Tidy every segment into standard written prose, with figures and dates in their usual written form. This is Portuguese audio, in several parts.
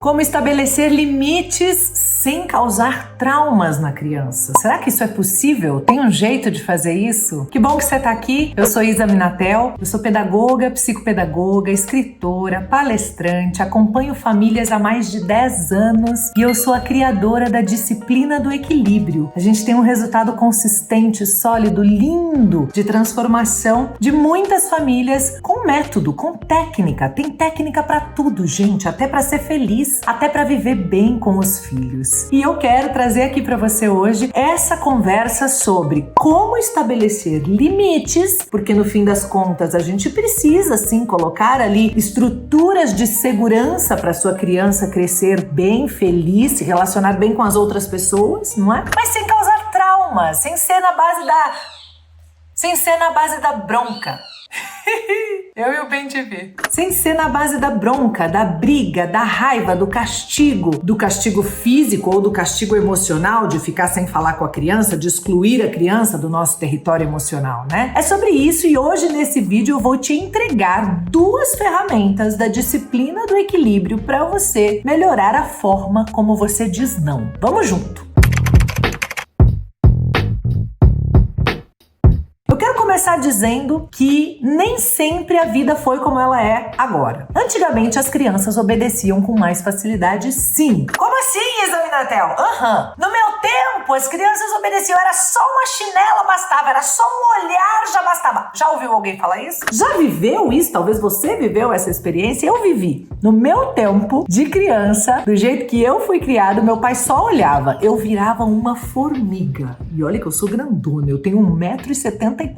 Como estabelecer limites sem causar traumas na criança? Será que isso é possível? Tem um jeito de fazer isso? Que bom que você está aqui. Eu sou Isa Minatel, eu sou pedagoga, psicopedagoga, escritora, palestrante, acompanho famílias há mais de 10 anos e eu sou a criadora da disciplina do equilíbrio. A gente tem um resultado consistente, sólido, lindo de transformação de muitas famílias com método, com técnica. Tem técnica para tudo, gente, até para ser feliz, até para viver bem com os filhos. E eu quero trazer aqui para você hoje essa conversa sobre como estabelecer limites, porque no fim das contas a gente precisa sim colocar ali estruturas de segurança para sua criança crescer bem, feliz, se relacionar bem com as outras pessoas, não é? Mas sem causar trauma, sem ser na base da bronca. Eu e o Bem TV. Sem ser na base da bronca, da briga, da raiva, do castigo físico ou do castigo emocional, de ficar sem falar com a criança, de excluir a criança do nosso território emocional, né? É sobre isso e hoje nesse vídeo eu vou te entregar 2 ferramentas da disciplina do equilíbrio para você melhorar a forma como você diz não. Vamos junto! Começar dizendo que nem sempre a vida foi como ela é agora. Antigamente as crianças obedeciam com mais facilidade, sim. Como assim, Isa Minatel? No meu tempo as crianças obedeciam, era só uma chinela bastava, era só um olhar já bastava. Já ouviu alguém falar isso? Já viveu isso? Talvez você viveu essa experiência, eu vivi. No meu tempo de criança, do jeito que eu fui criado, meu pai só olhava, eu virava uma formiga. E olha que eu sou grandona, eu tenho 1,74 m.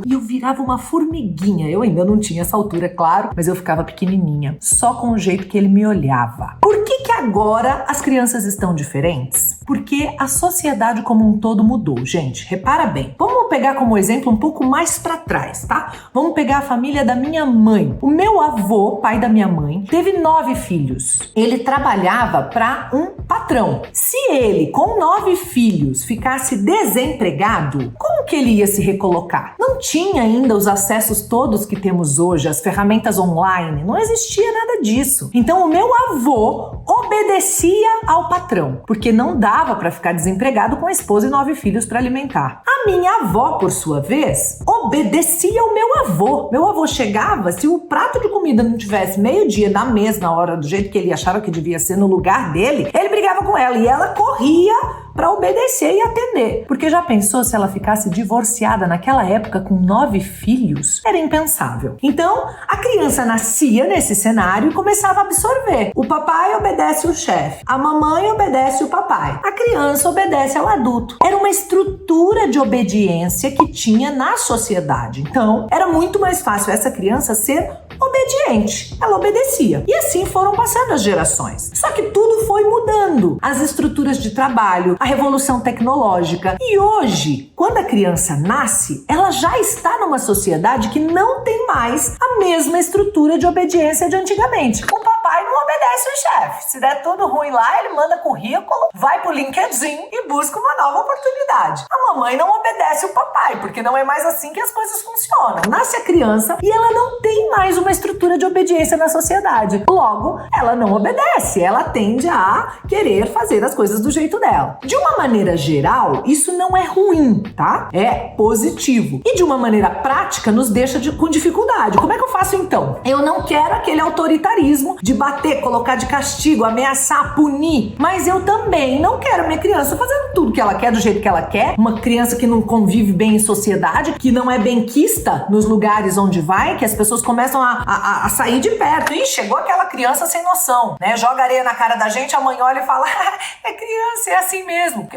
E eu virava uma formiguinha. Eu ainda não tinha essa altura, claro, mas eu ficava pequenininha, só com o jeito que ele me olhava. Por que agora as crianças estão diferentes? Porque a sociedade como um todo mudou, gente. Repara bem. Vamos pegar como exemplo um pouco mais pra trás, tá? Vamos pegar a família da minha mãe. O meu avô, pai da minha mãe, teve 9 filhos. Ele trabalhava para um patrão. Se ele, com 9 filhos, ficasse desempregado, como que ele ia se recolocar? Não tinha ainda os acessos todos que temos hoje, as ferramentas online, não existia nada disso. Então o meu avô obedecia ao patrão, porque não dava para ficar desempregado com a esposa e 9 filhos para alimentar. A minha avó, por sua vez, obedecia ao meu avô. Meu avô chegava, se o prato de comida não tivesse meio-dia na mesa, na hora, do jeito que ele achava que devia ser, no lugar dele, ele brigava com ela e ela corria para obedecer e atender. Porque já pensou se ela ficasse divorciada naquela época com 9 filhos? Era impensável. Então, a criança nascia nesse cenário e começava a absorver. O papai obedece o chefe, a mamãe obedece o papai, a criança obedece ao adulto. Era uma estrutura de obediência que tinha na sociedade. Então, era muito mais fácil essa criança ser obediente. Ela obedecia. E assim foram passando as gerações. Só que tudo foi mudando. As estruturas de trabalho, a revolução tecnológica. E hoje, quando a criança nasce, ela já está numa sociedade que não tem mais a mesma estrutura de obediência de antigamente. O papai não obedece o chefe. Se der tudo ruim lá, ele manda currículo, vai pro LinkedIn e busca uma nova oportunidade. A mamãe não obedece o papai, porque não é mais assim que as coisas funcionam. Nasce a criança e ela não tem mais uma estrutura de obediência na sociedade. Logo, ela não obedece, ela tende a querer fazer as coisas do jeito dela. De uma maneira geral, isso não é ruim, tá? É positivo. E de uma maneira prática, nos deixa com dificuldade. Como é que eu faço então? Eu não quero aquele autoritarismo de bater, colocar de castigo, ameaçar, punir, mas eu também não quero minha criança fazendo tudo que ela quer, do jeito que ela quer. Uma criança que não convive bem em sociedade, que não é benquista nos lugares onde vai, que as pessoas começam a sair de perto. Ih, chegou aquela criança sem noção, né? Joga areia na cara da gente, a mãe olha e fala, é criança, é assim mesmo.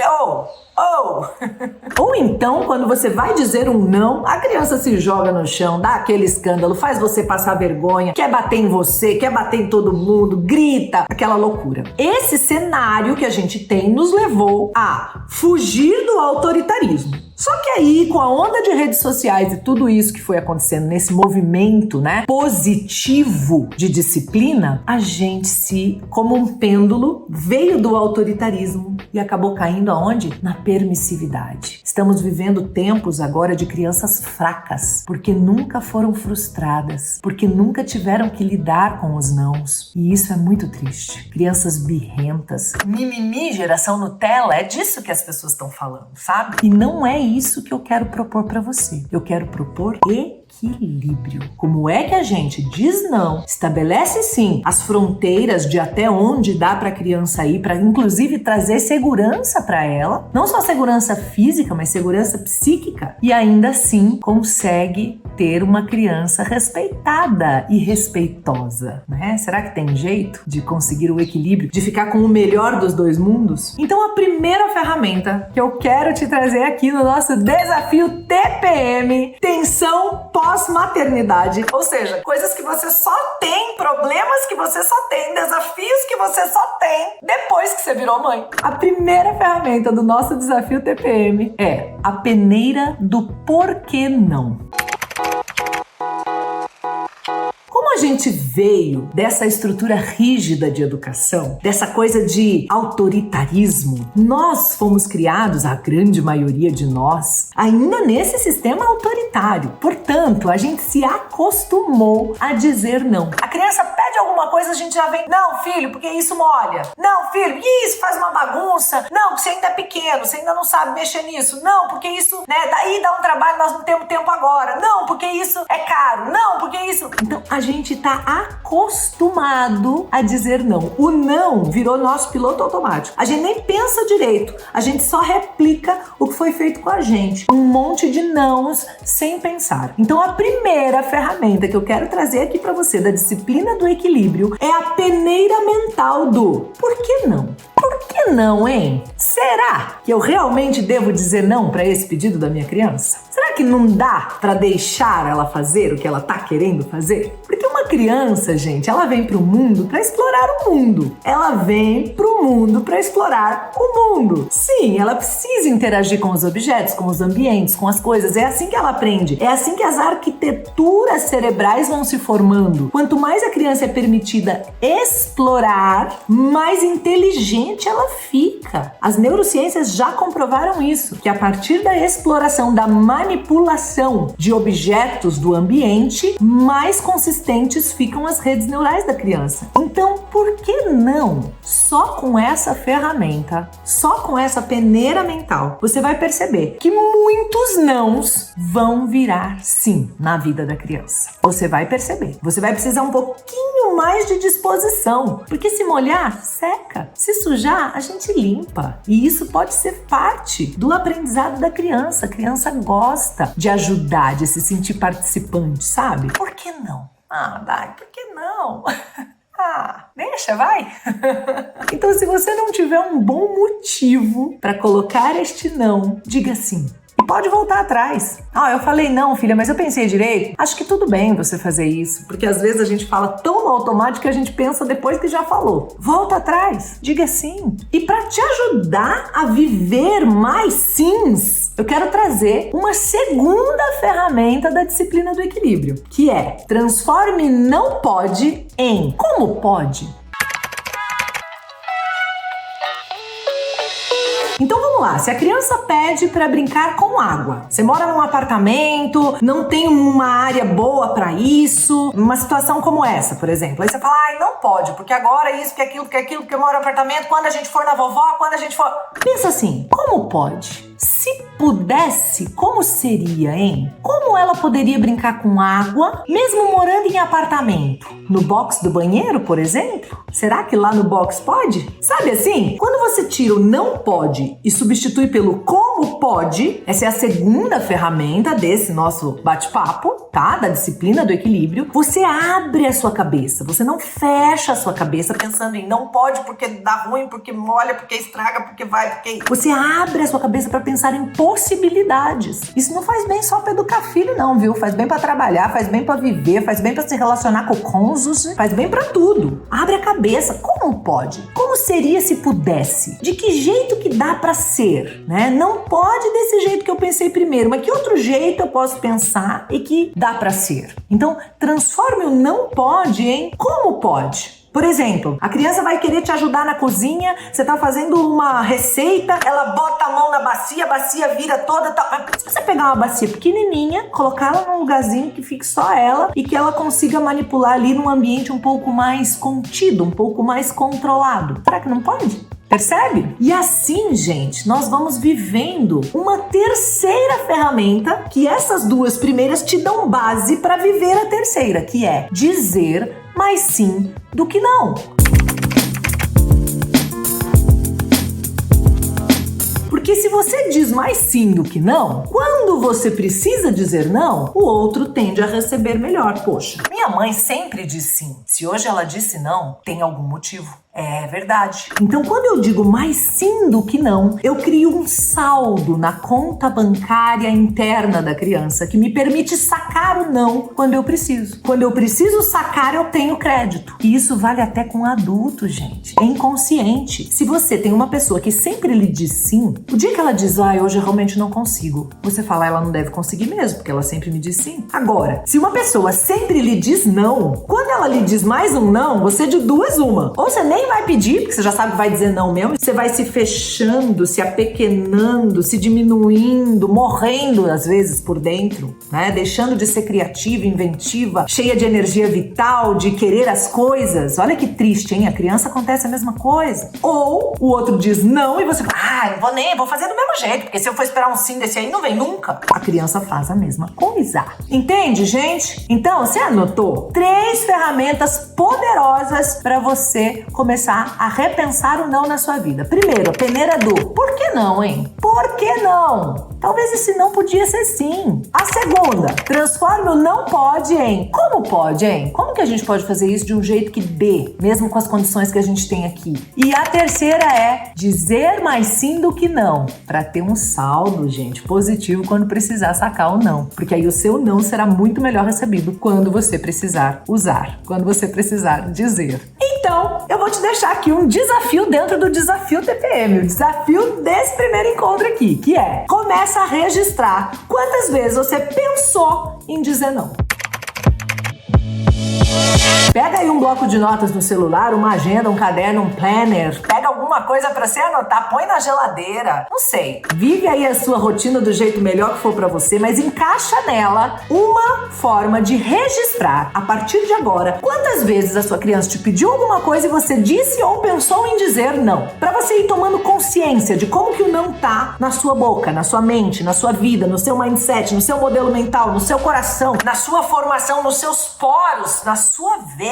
Ou então, quando você vai dizer um não, a criança se joga no chão, dá aquele escândalo, faz você passar vergonha, quer bater em você, quer bater em todo mundo, grita, aquela loucura. Esse cenário que a gente tem nos levou a fugir do autoritarismo. Só que aí, com a onda de redes sociais e tudo isso que foi acontecendo nesse movimento, né, positivo de disciplina, a gente como um pêndulo, veio do autoritarismo e acabou caindo aonde? Na permissividade. Estamos vivendo tempos agora de crianças fracas, porque nunca foram frustradas, porque nunca tiveram que lidar com os nãos. E isso é muito triste. Crianças birrentas, mimimi, geração Nutella, é disso que as pessoas estão falando, sabe? E não é isso que eu quero propor para você. Eu quero propor equilíbrio. Como é que a gente diz não, estabelece sim as fronteiras de até onde dá para a criança ir, para inclusive trazer segurança para ela, não só segurança física, mas segurança psíquica, e ainda assim consegue ter uma criança respeitada e respeitosa, né? Será que tem jeito de conseguir o equilíbrio, de ficar com o melhor dos dois mundos? Então a primeira ferramenta que eu quero te trazer aqui no nosso desafio TPM, tensão pós-maternidade, ou seja, coisas que você só tem, problemas que você só tem, desafios que você só tem depois que você virou mãe. A primeira ferramenta do nosso desafio TPM é a peneira do porquê não. Como a gente veio dessa estrutura rígida de educação, dessa coisa de autoritarismo, nós fomos criados, a grande maioria de nós, ainda nesse sistema autoritário. Portanto, a gente se acostumou a dizer não. A criança pede alguma coisa, a gente já vem, não, filho, porque isso molha. Não, filho, isso faz uma bagunça. Não, porque você ainda é pequeno, você ainda não sabe mexer nisso. Não, porque isso, daí dá um trabalho, nós não temos tempo agora. Não, porque isso é caro. Não, porque isso... Então, a gente tá acostumado a dizer não. O não virou nosso piloto automático. A gente nem pensa direito, a gente só replica o que foi feito com a gente. Um monte de nãos sem pensar. Então a primeira ferramenta que eu quero trazer aqui para você da disciplina do equilíbrio é a peneira mental do por que não? Por que não, hein? Será que eu realmente devo dizer não para esse pedido da minha criança? Será que não dá para deixar ela fazer o que ela tá querendo fazer? Porque uma criança, gente, ela vem pro mundo para explorar o mundo. Ela vem pro mundo para explorar o mundo. Sim, ela precisa interagir com os objetos, com os ambientes, com as coisas. É assim que ela aprende. É assim que as arquiteturas cerebrais vão se formando. Quanto mais a criança é permitida explorar, mais inteligente ela fica. As neurociências já comprovaram isso, que a partir da exploração, da manipulação de objetos do ambiente, mais consistentes ficam as redes neurais da criança. Então, por que não? Só com essa ferramenta, só com essa peneira mental, você vai perceber que muitos nãos vão virar sim na vida da criança. Você vai perceber. Você vai precisar um pouquinho mais de disposição, porque se molhar, seca. Se sujar, a gente limpa. E isso pode ser parte do aprendizado da criança. A criança gosta de ajudar, de se sentir participante, sabe? Por que não? Dai, por que não? Deixa, vai! Então, se você não tiver um bom motivo para colocar este não, diga sim. E pode voltar atrás. Eu falei não, filha, mas eu pensei direito. Acho que tudo bem você fazer isso, porque às vezes a gente fala tão no automático que a gente pensa depois que já falou. Volta atrás, diga sim. E para te ajudar a viver mais sims, eu quero trazer uma segunda ferramenta da disciplina do equilíbrio, que é transforme não pode em como pode. Então vamos lá, se a criança pede para brincar com água, você mora num apartamento, não tem uma área boa para isso, uma situação como essa, por exemplo, aí você fala, não pode, porque agora isso, porque aquilo, porque eu moro no apartamento, quando a gente for na vovó, quando a gente for... Pensa assim, como pode? Se pudesse, como seria, hein? Como ela poderia brincar com água, mesmo morando em apartamento? No box do banheiro, por exemplo? Será que lá no box pode? Sabe assim? Quando você tira o não pode e substitui pelo como pode, essa é a segunda ferramenta desse nosso bate-papo, tá? Da disciplina do equilíbrio. Você abre a sua cabeça, você não fecha a sua cabeça pensando em não pode porque dá ruim, porque molha, porque estraga, porque vai, porque... Você abre a sua cabeça para pensar em possibilidades. Isso não faz bem só para educar filho não, viu? Faz bem para trabalhar, faz bem para viver, faz bem para se relacionar com o cônjuge, faz bem para tudo. Abre a cabeça. Como pode? Como seria se pudesse? De que jeito que dá para ser, né? Não pode desse jeito que eu pensei primeiro, mas que outro jeito eu posso pensar e que dá para ser? Então, transforme o não pode em como pode. Por exemplo, a criança vai querer te ajudar na cozinha, você tá fazendo uma receita, ela bota a mão na bacia, a bacia vira toda, tá. Se você pegar uma bacia pequenininha, colocar ela num lugarzinho que fique só ela e que ela consiga manipular ali num ambiente um pouco mais contido, um pouco mais controlado. Será que não pode? Percebe? E assim, gente, nós vamos vivendo uma terceira ferramenta, que essas duas primeiras te dão base para viver a terceira, que é dizer mais sim do que não. Porque se você diz mais sim do que não, quando você precisa dizer não, o outro tende a receber melhor. Poxa, minha mãe sempre diz sim. Se hoje ela disse não, tem algum motivo. É verdade. Então, quando eu digo mais sim do que não, eu crio um saldo na conta bancária interna da criança que me permite sacar o não quando eu preciso. Quando eu preciso sacar, eu tenho crédito. E isso vale até com adulto, gente. É inconsciente. Se você tem uma pessoa que sempre lhe diz sim, o dia que ela diz, hoje eu realmente não consigo, você fala, ela não deve conseguir mesmo, porque ela sempre me diz sim. Agora, se uma pessoa sempre lhe diz não, quando ela lhe diz mais um não, você de duas uma. Ou você nem vai pedir, porque você já sabe que vai dizer não mesmo. Você vai se fechando, se apequenando, se diminuindo, morrendo às vezes por dentro, né? Deixando de ser criativa, inventiva, cheia de energia vital, de querer as coisas. Olha que triste, hein? A criança acontece a mesma coisa. Ou o outro diz não e você fala, vou fazer do mesmo jeito, porque se eu for esperar um sim desse aí, não vem nunca. A criança faz a mesma coisa. Entende, gente? Então, você anotou 3 ferramentas poderosas para você começar a repensar o não na sua vida. Primeiro, a peneira do por que não, hein? Por que não? Talvez esse não podia ser sim. A segunda, transforme o não pode em como pode, hein? Como que a gente pode fazer isso de um jeito que dê, mesmo com as condições que a gente tem aqui? E a terceira é dizer mais sim do que não, para ter um saldo, gente, positivo quando precisar sacar o não. Porque aí o seu não será muito melhor recebido quando você precisar usar, quando você precisar dizer. Então, eu vou te deixar aqui um desafio dentro do desafio TPM, o desafio desse primeiro encontro aqui, que é: começa a registrar quantas vezes você pensou em dizer não. Pega aí um bloco de notas no celular, uma agenda, um caderno, um planner. Pega alguma coisa pra você anotar, põe na geladeira. Não sei. Vive aí a sua rotina do jeito melhor que for pra você, mas encaixa nela uma forma de registrar, a partir de agora, quantas vezes a sua criança te pediu alguma coisa e você disse ou pensou em dizer não. Pra você ir tomando consciência de como que o não tá na sua boca, na sua mente, na sua vida, no seu mindset, no seu modelo mental, no seu coração, na sua formação, nos seus poros, na sua veia.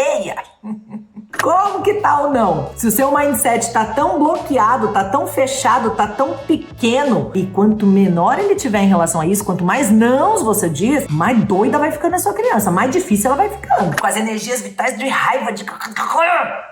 Como que tá o não? Se o seu mindset tá tão bloqueado, tá tão fechado, tá tão pequeno, e quanto menor ele tiver em relação a isso, quanto mais nãos você diz, mais doida vai ficando a sua criança, mais difícil ela vai ficando. Com as energias vitais de raiva, de...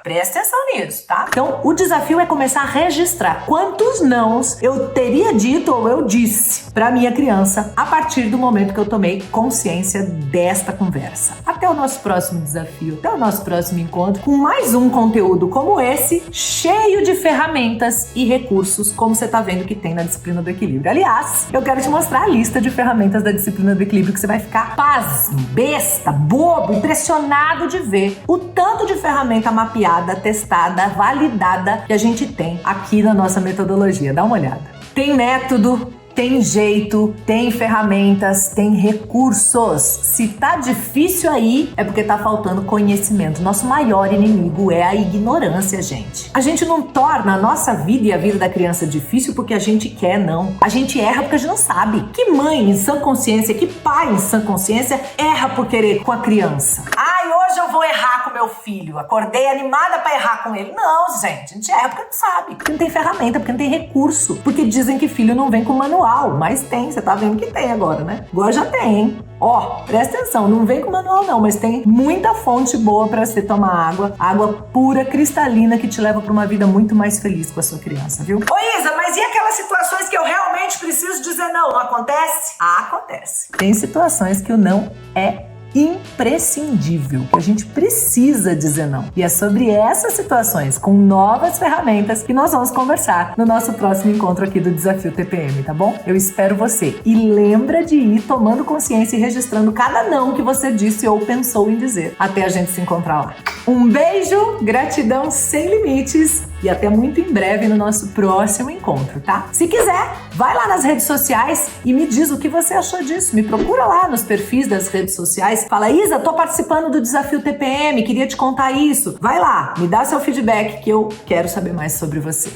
Presta atenção nisso, tá? Então, o desafio é começar a registrar quantos nãos eu teria dito ou eu disse pra minha criança a partir do momento que eu tomei consciência desta conversa. Até o nosso próximo desafio, até o nosso próximo encontro, com mais um conteúdo como esse, cheio de ferramentas e recursos, como você tá vendo que tem na Disciplina do Equilíbrio. Aliás, eu quero te mostrar a lista de ferramentas da Disciplina do Equilíbrio, que você vai ficar pasmo, besta, bobo, impressionado de ver o tanto de ferramenta mapeada, testada, validada que a gente tem aqui na nossa metodologia. Dá uma olhada. Tem método, tem jeito, tem ferramentas, tem recursos. Se tá difícil aí, é porque tá faltando conhecimento. Nosso maior inimigo é a ignorância, gente. A gente não torna a nossa vida e a vida da criança difícil porque a gente quer, não. A gente erra porque a gente não sabe. Que mãe em sã consciência, que pai em sã consciência erra por querer com a criança? Hoje eu vou errar com meu filho. Acordei animada pra errar com ele. Não, gente, a gente erra porque não sabe. Porque não tem ferramenta, porque não tem recurso. Porque dizem que filho não vem com manual. Mas tem, você tá vendo que tem agora, né? Agora já tem, hein? Ó, presta atenção, não vem com manual não, mas tem muita fonte boa pra você tomar água. Água pura, cristalina, que te leva pra uma vida muito mais feliz com a sua criança, viu? Ô Isa, mas e aquelas situações que eu realmente preciso dizer não? Não acontece? Acontece. Tem situações que o não é imprescindível, que a gente precisa dizer não. E é sobre essas situações, com novas ferramentas, que nós vamos conversar no nosso próximo encontro aqui do Desafio TPM, tá bom? Eu espero você. E lembra de ir tomando consciência e registrando cada não que você disse ou pensou em dizer, até a gente se encontrar lá. Um beijo, gratidão sem limites e até muito em breve no nosso próximo encontro, tá? Se quiser, vai lá nas redes sociais e me diz o que você achou disso. Me procura lá nos perfis das redes sociais. Fala, Isa, tô participando do Desafio TPM, queria te contar isso. Vai lá, me dá seu feedback que eu quero saber mais sobre você.